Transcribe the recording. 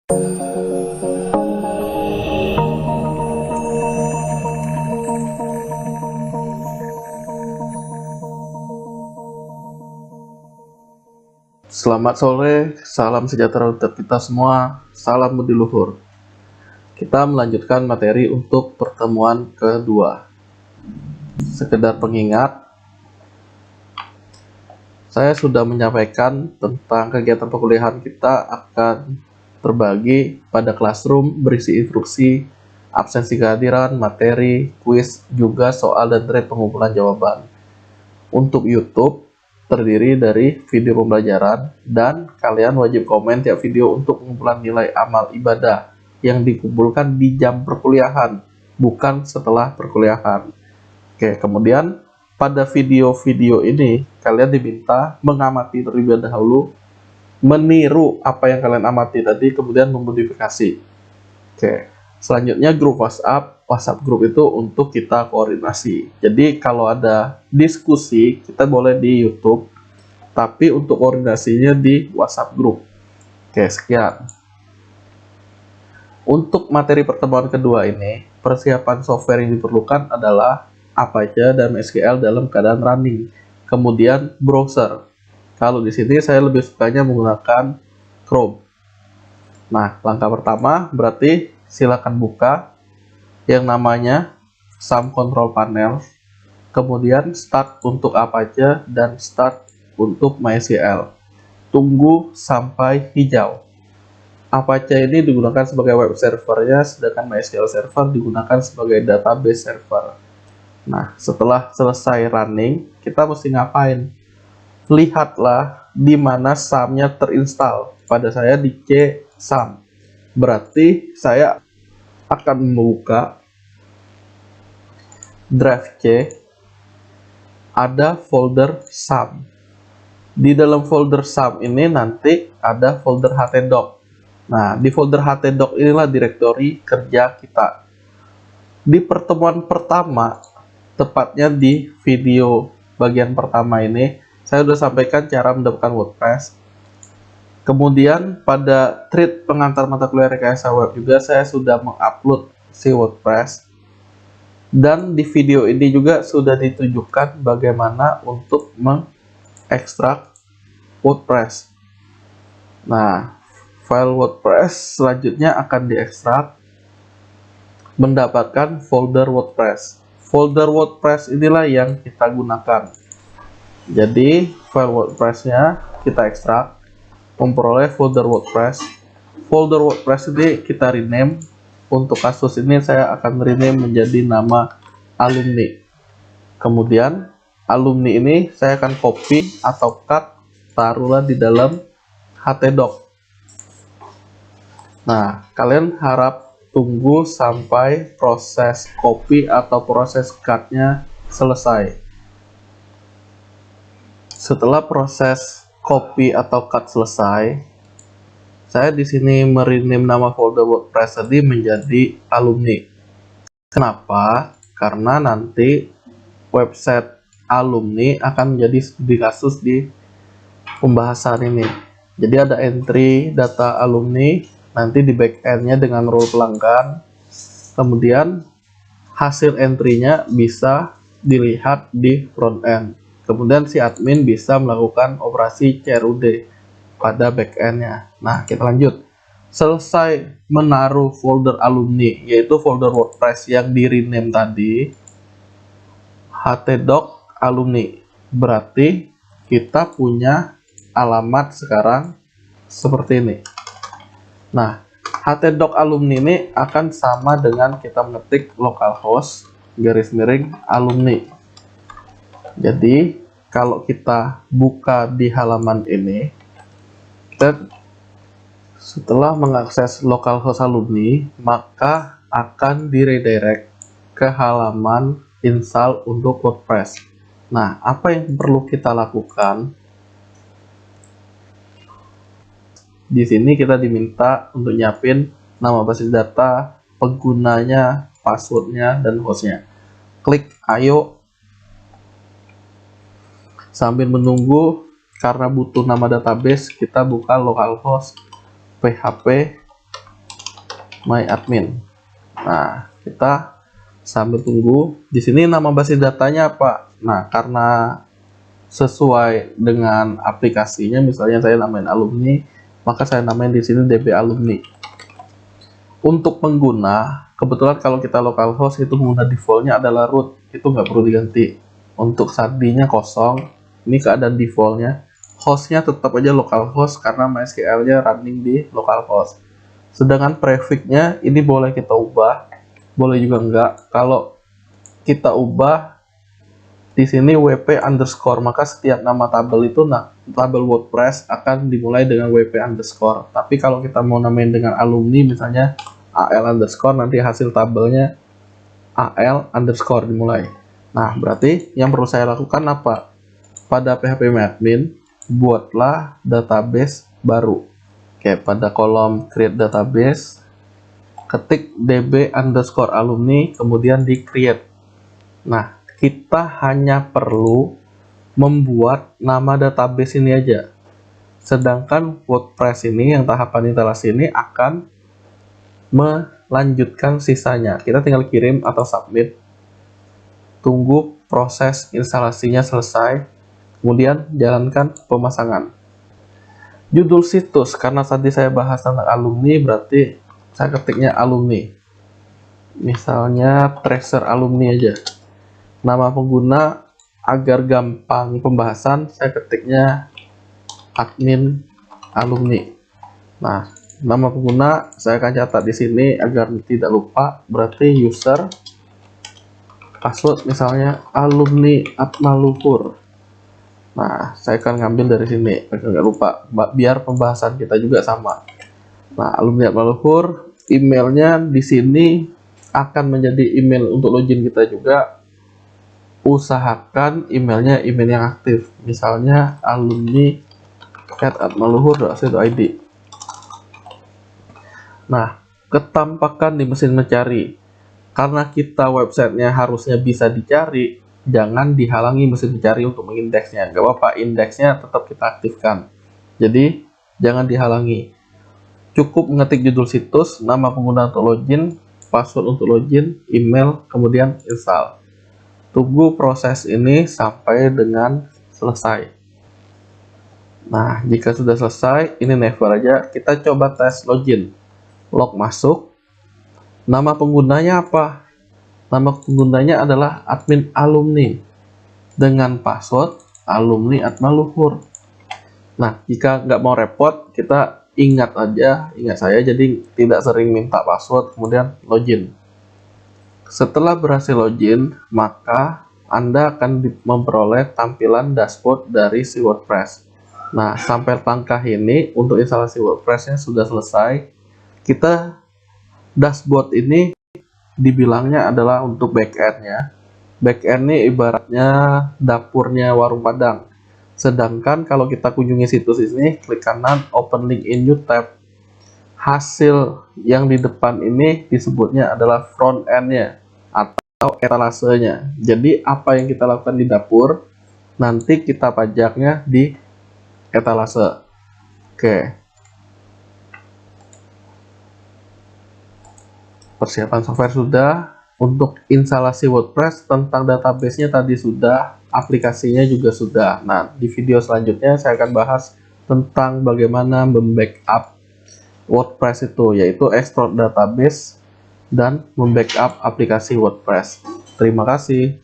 Selamat sore, salam sejahtera untuk kita semua, salam budi luhur. Kita melanjutkan materi untuk pertemuan kedua. Sekedar pengingat, saya sudah menyampaikan tentang kegiatan perkuliahan kita akan terbagi pada classroom berisi instruksi, absensi kehadiran, materi, kuis, juga soal dan thread pengumpulan jawaban. Untuk YouTube, terdiri dari video pembelajaran dan kalian wajib komen tiap video untuk pengumpulan nilai amal ibadah yang dikumpulkan di jam perkuliahan, bukan setelah perkuliahan. Oke, kemudian pada video-video ini kalian diminta mengamati terlebih dahulu, meniru apa yang kalian amati tadi, kemudian memodifikasi. Oke, selanjutnya grup WhatsApp grup itu untuk kita koordinasi. Jadi kalau ada diskusi kita boleh di YouTube, tapi untuk koordinasinya di WhatsApp grup. Oke, sekian. Untuk materi pertemuan kedua ini, persiapan software yang diperlukan adalah Apache dan SQL dalam keadaan running. Kemudian browser. Kalau di sini saya lebih sukanya menggunakan Chrome. Nah, langkah pertama berarti silakan buka yang namanya SAM Control Panel. Kemudian start untuk Apache dan start untuk MySQL. Tunggu sampai hijau. Apache ini digunakan sebagai web servernya, sedangkan MySQL server digunakan sebagai database server. Nah, setelah selesai running, kita mesti ngapain? Lihatlah di mana SAM-nya terinstall. Pada saya di C SAM. Berarti saya akan membuka drive C, ada folder SAM. Di dalam folder SAM ini nanti ada folder htdoc. Nah, di folder htdoc inilah direktori kerja kita. Di pertemuan pertama, tepatnya di video bagian pertama ini, saya sudah sampaikan cara mendapatkan WordPress. Kemudian pada thread pengantar mata kuliah rekayasa web juga saya sudah mengupload si WordPress. Dan di video ini juga sudah ditunjukkan bagaimana untuk mengekstrak WordPress. Nah, file WordPress selanjutnya akan diekstrak mendapatkan folder WordPress. Folder WordPress inilah yang kita gunakan. Jadi file WordPress-nya kita ekstrak, memperoleh folder WordPress. Folder WordPress ini kita rename. Untuk kasus ini saya akan rename menjadi nama alumni. Kemudian alumni ini saya akan copy atau cut, taruhlah di dalam htdoc. Nah, kalian harap tunggu sampai proses copy atau proses cut-nya selesai. Setelah proses copy atau cut selesai, saya di sini merename nama folder WordPress tadi menjadi alumni. Kenapa? Karena nanti website alumni akan menjadi studi kasus di pembahasan ini. Jadi ada entry data alumni, nanti di backend-nya dengan role pelanggan. Kemudian hasil entry-nya bisa dilihat di front end. Kemudian si admin bisa melakukan operasi CRUD pada backend-nya. Nah, kita lanjut. Selesai menaruh folder alumni, yaitu folder WordPress yang di rename tadi, htdoc alumni. Berarti kita punya alamat sekarang seperti ini. Nah, htdoc alumni ini akan sama dengan kita mengetik localhost garis miring alumni. Jadi, kalau kita buka di halaman ini, kita setelah mengakses localhost alumni, maka akan diredirect ke halaman install untuk WordPress. Nah, apa yang perlu kita lakukan? Di sini kita diminta untuk nyiapin nama basis data, penggunanya, passwordnya, dan hostnya. Klik ayo. Sambil menunggu, karena butuh nama database, kita buka localhost php my admin. Nah, kita sambil tunggu. Di sini nama basis datanya apa? Nah, karena sesuai dengan aplikasinya, misalnya saya namain alumni, maka saya namain di sini DB alumni. Untuk pengguna, kebetulan kalau kita localhost itu pengguna defaultnya adalah root, itu nggak perlu diganti. Untuk sardinya kosong, ini keadaan defaultnya. Hostnya tetap aja localhost karena MySQL-nya running di localhost. Sedangkan prefix-nya ini boleh kita ubah, boleh juga enggak. Kalau kita ubah di sini WP underscore, maka setiap nama tabel itu, tabel WordPress akan dimulai dengan WP underscore. Tapi kalau kita mau namain dengan alumni, misalnya AL underscore, nanti hasil tabelnya AL underscore dimulai. Nah, berarti yang perlu saya lakukan apa? Pada PHP admin, buatlah database baru. Oke, pada kolom create database, ketik db underscore alumni, kemudian di create. Nah, kita hanya perlu membuat nama database ini aja. Sedangkan WordPress ini, yang tahapan instalasi ini akan melanjutkan sisanya. Kita tinggal kirim atau submit. Tunggu proses instalasinya selesai. Kemudian jalankan pemasangan. Judul situs, karena tadi saya bahas tentang alumni, berarti saya ketiknya alumni. Misalnya tracer alumni aja. Nama pengguna, agar gampang pembahasan, saya ketiknya admin alumni. Nah, nama pengguna saya akan catat di sini agar tidak lupa, berarti user, password misalnya alumni Atmaluhur. Nah, saya akan ngambil dari sini agar nggak lupa, biar pembahasan kita juga sama. Nah, alumni Atmaluhur, emailnya di sini akan menjadi email untuk login kita juga. Usahakan emailnya email yang aktif, misalnya alumni@atmaluhur.co.id. Nah, ketampakan di mesin mencari, karena kita websitenya harusnya bisa dicari, jangan dihalangi mesin mencari untuk mengindeksnya. Gak apa-apa, indeksnya tetap kita aktifkan, jadi jangan dihalangi. Cukup mengetik judul situs, nama pengguna untuk login, password untuk login, email, kemudian install. Tunggu proses ini sampai dengan selesai. Nah, jika sudah selesai, ini never aja. Kita coba tes login. Log masuk. Nama penggunanya apa? Nama penggunanya adalah admin alumni dengan password alumni Atmaluhur. Nah, jika nggak mau repot, kita ingat saya, jadi tidak sering minta password, kemudian login. Setelah berhasil login, maka Anda akan memperoleh tampilan dashboard dari si WordPress. Nah, sampai langkah ini untuk instalasi WordPress-nya sudah selesai. Kita dashboard ini dibilangnya adalah untuk backend-nya. Backend ini ibaratnya dapurnya warung Padang. Sedangkan kalau kita kunjungi situs ini, klik kanan, open link in new tab. Hasil yang di depan ini disebutnya adalah front end-nya atau etalasenya. Jadi apa yang kita lakukan di dapur, nanti kita pajaknya di etalase. Oke. Persiapan software sudah. Untuk instalasi WordPress, tentang database-nya tadi sudah, aplikasinya juga sudah. Nah, di video selanjutnya saya akan bahas tentang bagaimana membackup WordPress itu, yaitu export database dan membackup aplikasi WordPress. Terima kasih.